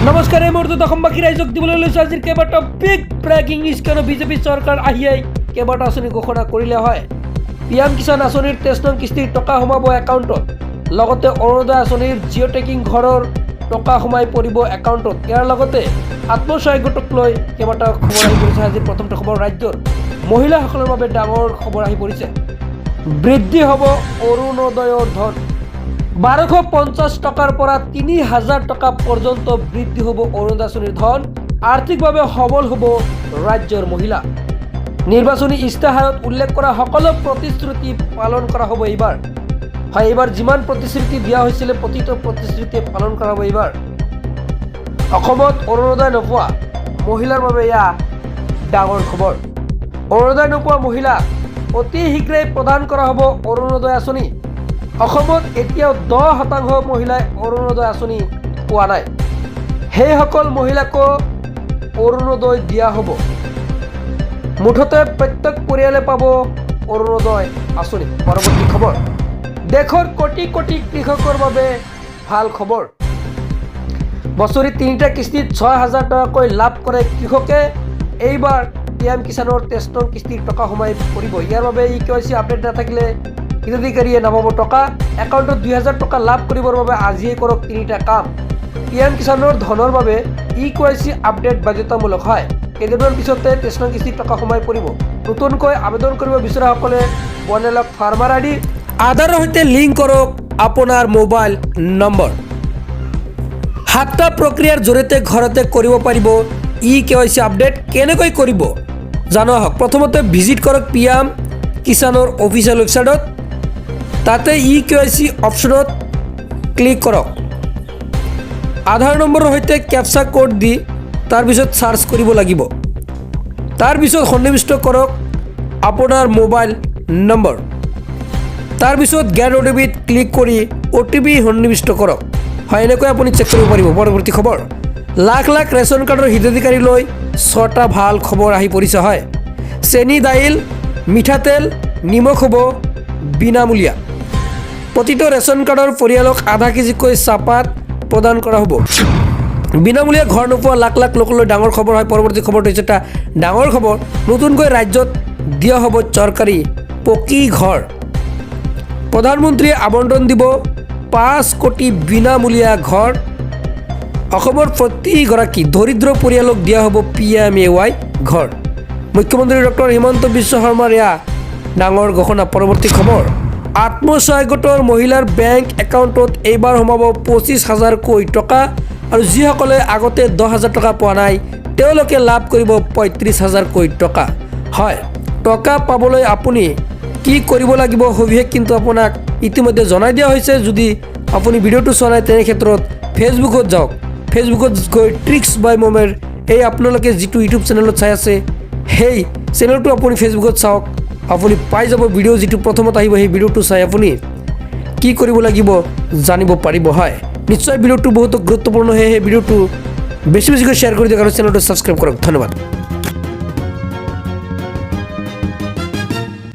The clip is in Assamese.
নমস্কাৰ, এই মুহূৰ্তত অসমবাসী ৰাইজক দিবলৈ লৈছোঁ আজিৰ কেইবাটাও বিগ ব্ৰেকিং নিউজ। কিয়নো বিজেপি চৰকাৰ আহিয়েই কেইবাটা আঁচনি ঘোষণা কৰিলে হয়। PM কিষাণ আঁচনিৰ 23 নং কিস্তিৰ টকা সোমাব একাউণ্টত, লগতে অৰুণোদয় আঁচনিৰ জিঅ' টেকিং ঘৰৰ টকা সোমাই পৰিব একাউণ্টত। ইয়াৰ লগতে আত্মসহায়ক গোটক লৈ কেইবাটাও খবৰ আহি পৰিছে। আজিৰ প্ৰথমটো খবৰ, ৰাজ্যৰ মহিলাসকলৰ বাবে ডাঙৰ খবৰ আহি পৰিছে। বৃদ্ধি হ'ব অৰুণোদয়ৰ ধন। 1250 টকাৰ পৰা 3000 টকা পৰ্যন্ত বৃদ্ধি হ'ব অৰুণোদয় আঁচনিৰ ধন। আৰ্থিকভাৱে সবল হ'ব ৰাজ্যৰ মহিলা। নিৰ্বাচনী ইস্তাহাৰত উল্লেখ কৰা সকলো প্ৰতিশ্ৰুতি পালন কৰা হ'ব এইবাৰ। হয়, এইবাৰ যিমান প্ৰতিশ্ৰুতি দিয়া হৈছিলে প্ৰতিটো প্ৰতিশ্ৰুতি পালন কৰা হ'ব এইবাৰ। অসমত অৰুণোদয় নোপোৱা মহিলাৰ বাবে এয়া ডাঙৰ খবৰ। অৰুণোদয় নোপোৱা মহিলাক অতি শীঘ্ৰেই প্ৰদান কৰা হ'ব অৰুণোদয় আঁচনি। অসমত এতিয়াও 10% মহিলাই অৰুণোদয় আঁচনি পোৱা নাই। সেইসকল মহিলাকো অৰুণোদয় দিয়া হ'ব। মুঠতে প্ৰত্যেক পৰিয়ালে পাব অৰুণোদয় আঁচনি। পৰৱৰ্তী খবৰ, দেশৰ কোটি কোটি কৃষকৰ বাবে ভাল খবৰ। বছৰি 3টা কিস্তিত 6000 টকাকৈ লাভ কৰে কৃষকে। এইবাৰ PM কিষাণৰ 23 নং কিস্তিৰ টকা সোমাই পৰিব। ইয়াৰ বাবে KYC আপডেট নাথাকিলে হিতাধিকাৰীয়ে নাপাব টকা। একাউণ্টত 2000 টকা লাভ কৰিবৰ বাবে আজিয়েই কৰক 3টা কাম। PM কিষাণৰ ধনৰ বাবে KYC আপডেট বাধ্যতামূলক হয়। কেইদিনমান পিছতে 23 নং কিস্তিৰ টকা সোমাই পৰিব। নতুনকৈ আবেদন কৰিব বিচৰাসকলে বনাই লওক ফাৰ্মাৰ ID। আধাৰৰ সৈতে লিংক কৰক আপোনাৰ মোবাইল নম্বৰ। 7টা প্ৰক্ৰিয়াৰ জৰিয়তে ঘৰতে কৰিব পাৰিব KYC আপডেট। কেনেকৈ কৰিব জানো আহক। প্ৰথমতে ভিজিট কৰক PM কিষাণৰ অফিচিয়েল ৱেবছাইটত। তাতে KYC অপশ্যনত ক্লিক কৰক। আধাৰ নম্বৰৰ সৈতে কেপচা কোড দি তাৰপিছত চাৰ্চ কৰিব লাগিব। তাৰপিছত সন্নিৱিষ্ট কৰক আপোনাৰ মোবাইল নম্বৰ। তাৰপিছত গেট OTPত ক্লিক কৰি OTP সন্নিৱিষ্ট কৰক। হয়, এনেকৈ আপুনি চেক কৰিব পাৰিব। পৰৱৰ্তী খবৰ, লাখ লাখ ৰেচন কাৰ্ডৰ হিতাধিকাৰীলৈ 6টা ভাল খবৰ আহি পৰিছে। হয়, চেনি, দাইল, মিঠাতেল, নিমখ হ'ব বিনামূলীয়া। প্ৰতিটো ৰেচন কাৰ্ডৰ পৰিয়ালক আধা কেজিকৈ চাহপাত প্ৰদান কৰা হ'ব। বিনামূলীয়া ঘৰ নোপোৱা লাখ লাখ লোকলৈ ডাঙৰ খবৰ হয়। পৰৱৰ্তী খবৰটো হৈছে এটা ডাঙৰ খবৰ। নতুনকৈ ৰাজ্যত দিয়া হ'ব চৰকাৰী পকী ঘৰ। প্ৰধানমন্ত্ৰীয়ে আবণ্টন দিব 5 কোটি বিনামূলীয়া ঘৰ। অসমৰ প্ৰতিগৰাকী দৰিদ্ৰ পৰিয়ালক দিয়া হ'ব PMAY ঘৰ। মুখ্যমন্ত্ৰী ডক্টৰ হিমন্ত বিশ্ব শৰ্মাৰ এয়া ডাঙৰ ঘোষণা। পৰৱৰ্তী খবৰ, আত্মসহায়ক গোটৰ মহিলাৰ বেংক একাউণ্টত এইবাৰ সোমাব 25,000কৈ টকা। আৰু যিসকলে আগতে 10,000 টকা পোৱা নাই তেওঁলোকে লাভ কৰিব 35,000কৈ টকা। হয়, টকা পাবলৈ আপুনি কি কৰিব লাগিব সবিশেষ কিন্তু আপোনাক ইতিমধ্যে জনাই দিয়া হৈছে। যদি আপুনি ভিডিঅ'টো চোৱা নাই তেনে ক্ষেত্ৰত ফেচবুকত যাওক। ফেচবুকত গৈ ট্ৰিক্স বাই মমেৰ এই আপোনালোকে যিটো ইউটিউব চেনেলত চাই আছে সেই চেনেলটো আপুনি ফেচবুকত চাওক। আপুনি পাই যাব ভিডিঅ' যিটো প্ৰথমত আহিব। সেই ভিডিঅ'টো চাই আপুনি কি কৰিব লাগিব জানিব পাৰিব। হয়, নিশ্চয় ভিডিঅ'টো বহুত গুৰুত্বপূৰ্ণ। সেই ভিডিঅ'টো বেছি বেছিকৈ শ্বেয়াৰ কৰি দিয়ক আৰু চেনেলটো ছাবস্ক্ৰাইব কৰক। ধন্যবাদ।